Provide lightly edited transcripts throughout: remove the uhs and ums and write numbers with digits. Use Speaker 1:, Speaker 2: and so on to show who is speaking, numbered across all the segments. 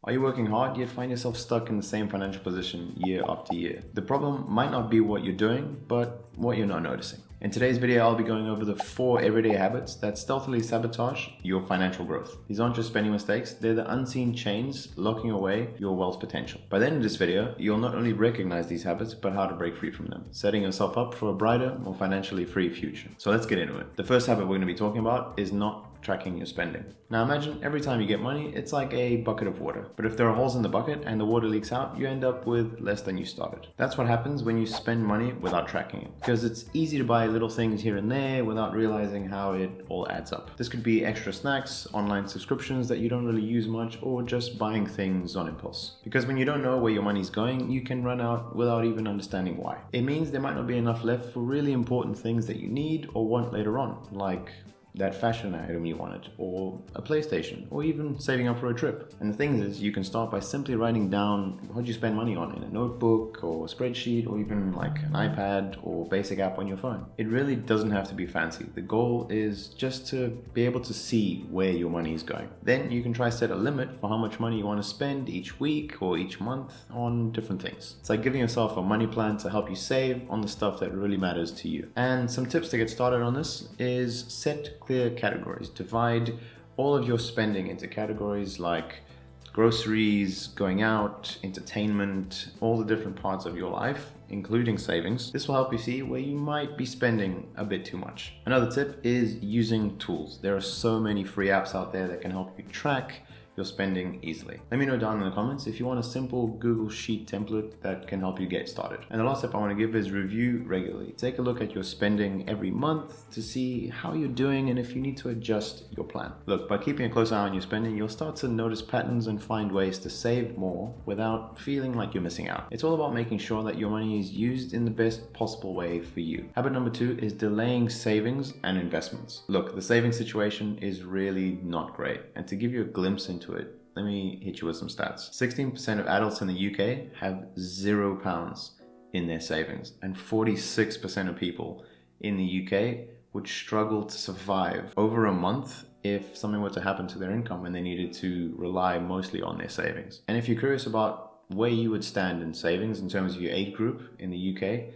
Speaker 1: Are you working hard yet find yourself stuck in the same financial position year after year? The problem might not be what you're doing, but what you're not noticing. In today's video, I'll be going over the 4 everyday habits that stealthily sabotage your financial growth. These aren't just spending mistakes, they're the unseen chains locking away your wealth potential. By the end of this video, you'll not only recognize these habits, but how to break free from them, setting yourself up for a brighter, more financially free future. So let's get into it. The first habit we're going to be talking about is not tracking your spending. Now imagine every time you get money, it's like a bucket of water. But if there are holes in the bucket and the water leaks out, you end up with less than you started. That's what happens when you spend money without tracking it. Because it's easy to buy little things here and there without realizing how it all adds up. This could be extra snacks, online subscriptions that you don't really use much, or just buying things on impulse. Because when you don't know where your money's going, you can run out without even understanding why. It means there might not be enough left for really important things that you need or want later on, like that fashion item you wanted, or a PlayStation, or even saving up for a trip. And the thing is, you can start by simply writing down what you spend money on in a notebook or a spreadsheet, or even like an iPad or basic app on your phone. It really doesn't have to be fancy. The goal is just to be able to see where your money is going. Then you can try set a limit for how much money you want to spend each week or each month on different things. It's like giving yourself a money plan to help you save on the stuff that really matters to you. And some tips to get started on this is set clear categories. Divide all of your spending into categories like groceries, going out, entertainment, all the different parts of your life, including savings. This will help you see where you might be spending a bit too much. Another tip is using tools. There are so many free apps out there that can help you track your spending easily. Let me know down in the comments if you want a simple Google Sheet template that can help you get started. And the last tip I want to give is review regularly. Take a look at your spending every month to see how you're doing and if you need to adjust your plan. Look, by keeping a close eye on your spending, you'll start to notice patterns and find ways to save more without feeling like you're missing out. It's all about making sure that your money is used in the best possible way for you. Habit number 2 is delaying savings and investments. Look, the saving situation is really not great. And to give you a glimpse into it, let me hit you with some stats. 16% of adults in the UK have £0 in their savings, and 46% of people in the UK would struggle to survive over a month if something were to happen to their income and they needed to rely mostly on their savings. And if you're curious about where you would stand in savings in terms of your age group in the UK,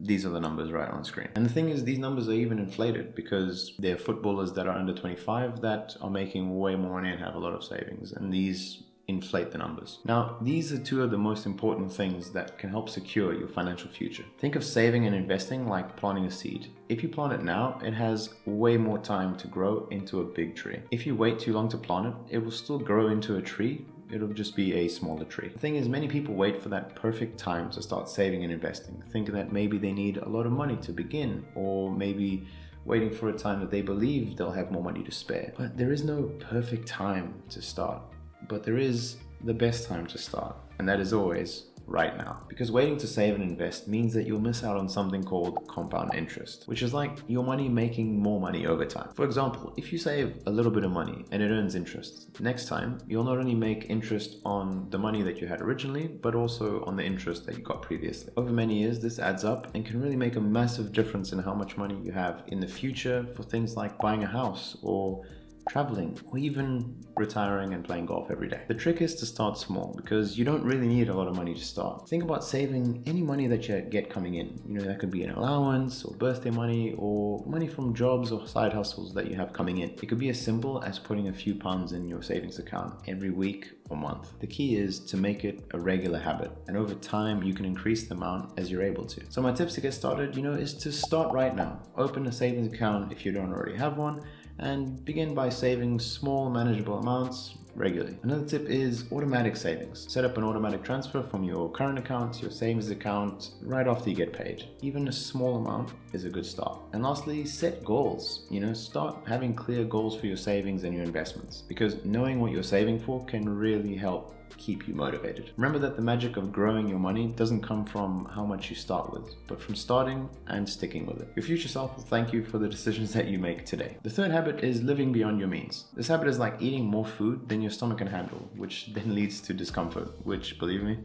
Speaker 1: these are the numbers right on screen. And the thing is, these numbers are even inflated because there are footballers that are under 25 that are making way more money and have a lot of savings, and these inflate the numbers. Now, these are 2 of the most important things that can help secure your financial future. Think of saving and investing like planting a seed. If you plant it now, it has way more time to grow into a big tree. If you wait too long to plant it, it will still grow into a tree. It'll just be a smaller tree. The thing is, many people wait for that perfect time to start saving and investing, thinking that maybe they need a lot of money to begin, or maybe waiting for a time that they believe they'll have more money to spare. But there is no perfect time to start, but there is the best time to start, and that is always right now. Because waiting to save and invest means that you'll miss out on something called compound interest, which is like your money making more money over time. For example, if you save a little bit of money and it earns interest, next time you'll not only make interest on the money that you had originally, but also on the interest that you got previously. Over many years, this adds up and can really make a massive difference in how much money you have in the future for things like buying a house, or traveling, or even retiring and playing golf every day. The trick is to start small, because you don't really need a lot of money to start. Think about saving any money that you get coming in. That could be an allowance, or birthday money, or money from jobs or side hustles that you have coming in. It could be as simple as putting a few pounds in your savings account every week or month. The key is to make it a regular habit, and over time you can increase the amount as you're able to. So my tips to get started, is to start right now. Open a savings account if you don't already have one, and begin by saving small, manageable amounts regularly. Another tip is automatic savings. Set up an automatic transfer from your current account to your savings account right after you get paid. Even a small amount is a good start. And lastly, set goals. Start having clear goals for your savings and your investments, because knowing what you're saving for can really help keep you motivated. Remember that the magic of growing your money doesn't come from how much you start with, but from starting and sticking with it. Your future self will thank you for the decisions that you make today. The third habit is living beyond your means. This habit is like eating more food than your stomach can handle, which then leads to discomfort, which, believe me,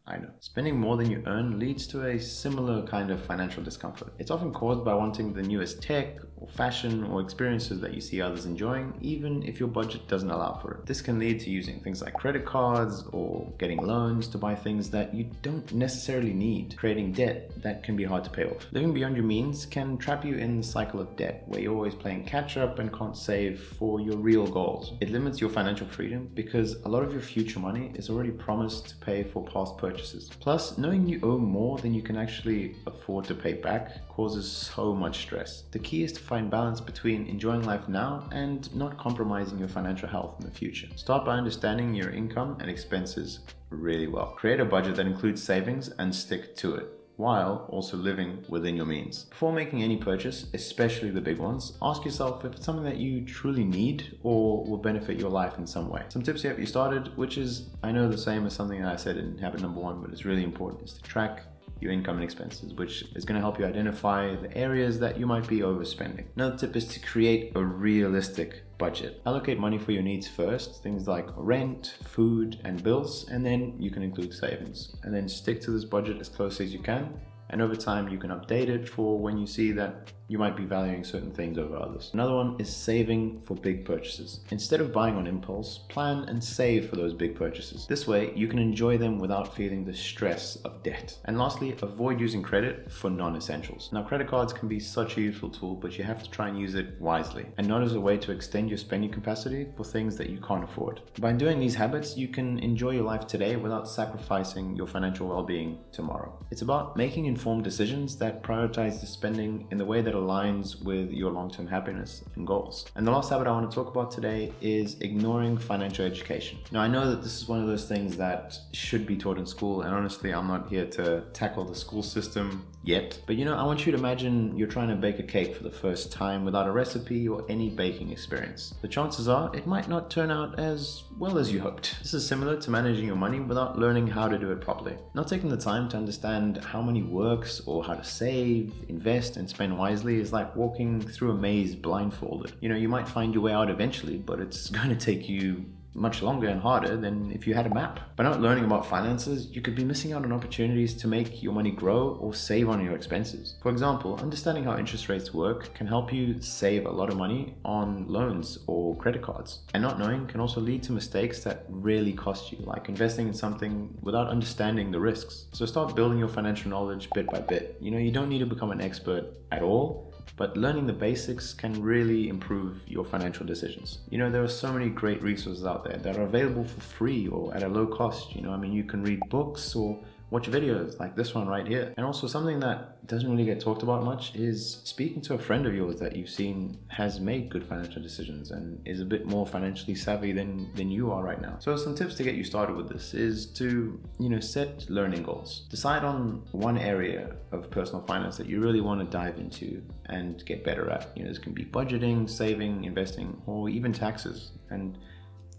Speaker 1: I know. Spending more than you earn leads to a similar kind of financial discomfort. It's often caused by wanting the newest tech or fashion or experiences that you see others enjoying, even if your budget doesn't allow for it. This can lead to using things like credit cards or getting loans to buy things that you don't necessarily need, creating debt that can be hard to pay off. Living beyond your means can trap you in the cycle of debt, where you're always playing catch up and can't save for your real goals. It limits your financial freedom because a lot of your future money is already promised to pay for past purchases. Plus, knowing you owe more than you can actually afford to pay back causes so much stress. The key is to find balance between enjoying life now and not compromising your financial health in the future. Start by understanding your income and expenses really well. Create a budget that includes savings and stick to it, while also living within your means. Before making any purchase, especially the big ones, ask yourself if it's something that you truly need or will benefit your life in some way. Some tips to get you started, which is, I know, the same as something that I said in habit number 1, but it's really important, is to track your income and expenses, which is going to help you identify the areas that you might be overspending. Another tip is to create a realistic budget. Allocate money for your needs first, things like rent, food, and bills, and then you can include savings. And then stick to this budget as closely as you can. And over time, you can update it for when you see that you might be valuing certain things over others. Another one is saving for big purchases. Instead of buying on impulse, plan and save for those big purchases. This way, you can enjoy them without feeling the stress of debt. And lastly, avoid using credit for non-essentials. Now, credit cards can be such a useful tool, but you have to try and use it wisely and not as a way to extend your spending capacity for things that you can't afford. By doing these habits, you can enjoy your life today without sacrificing your financial well-being tomorrow. It's about making informed decisions that prioritize the spending in the way that aligns with your long-term happiness and goals. And the last habit I want to talk about today is ignoring financial education. Now, I know that this is one of those things that should be taught in school, and honestly, I'm not here to tackle the school system yet. But I want you to imagine you're trying to bake a cake for the first time without a recipe or any baking experience. The chances are it might not turn out as well as you hoped. This is similar to managing your money without learning how to do it properly. Not taking the time to understand how money works or how to save, invest, and spend wisely is like walking through a maze blindfolded. You might find your way out eventually, but it's going to take you much longer and harder than if you had a map. By not learning about finances, you could be missing out on opportunities to make your money grow or save on your expenses. For example, understanding how interest rates work can help you save a lot of money on loans or credit cards. And not knowing can also lead to mistakes that really cost you, like investing in something without understanding the risks. So start building your financial knowledge bit by bit. You don't need to become an expert at all, but learning the basics can really improve your financial decisions. There are so many great resources out there that are available for free or at a low cost. You can read books or watch videos like this one right here. And also, something that doesn't really get talked about much is speaking to a friend of yours that you've seen has made good financial decisions and is a bit more financially savvy than you are right now. So some tips to get you started with this is to, set learning goals. Decide on one area of personal finance that you really want to dive into and get better at. This can be budgeting, saving, investing, or even taxes. And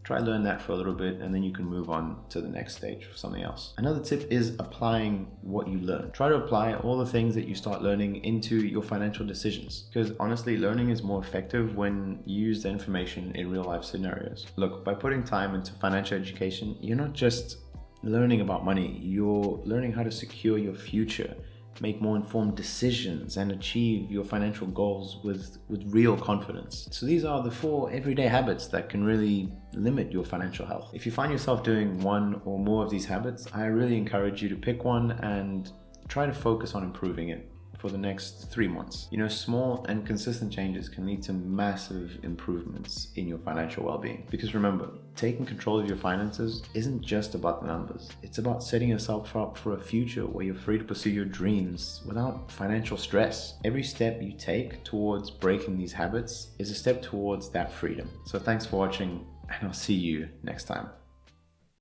Speaker 1: try learn that for a little bit, and then you can move on to the next stage for something else. Another tip is applying what you learn. Try to apply all the things that you start learning into your financial decisions, because honestly, learning is more effective when you use the information in real life scenarios. Look, by putting time into financial education, you're not just learning about money, you're learning how to secure your future, make more informed decisions, and achieve your financial goals with real confidence. So these are the 4 everyday habits that can really limit your financial health. If you find yourself doing one or more of these habits, I really encourage you to pick one and try to focus on improving it for the next 3 months. Small and consistent changes can lead to massive improvements in your financial well-being. Because remember, taking control of your finances isn't just about the numbers. It's about setting yourself up for a future where you're free to pursue your dreams without financial stress. Every step you take towards breaking these habits is a step towards that freedom. So thanks for watching, and I'll see you next time.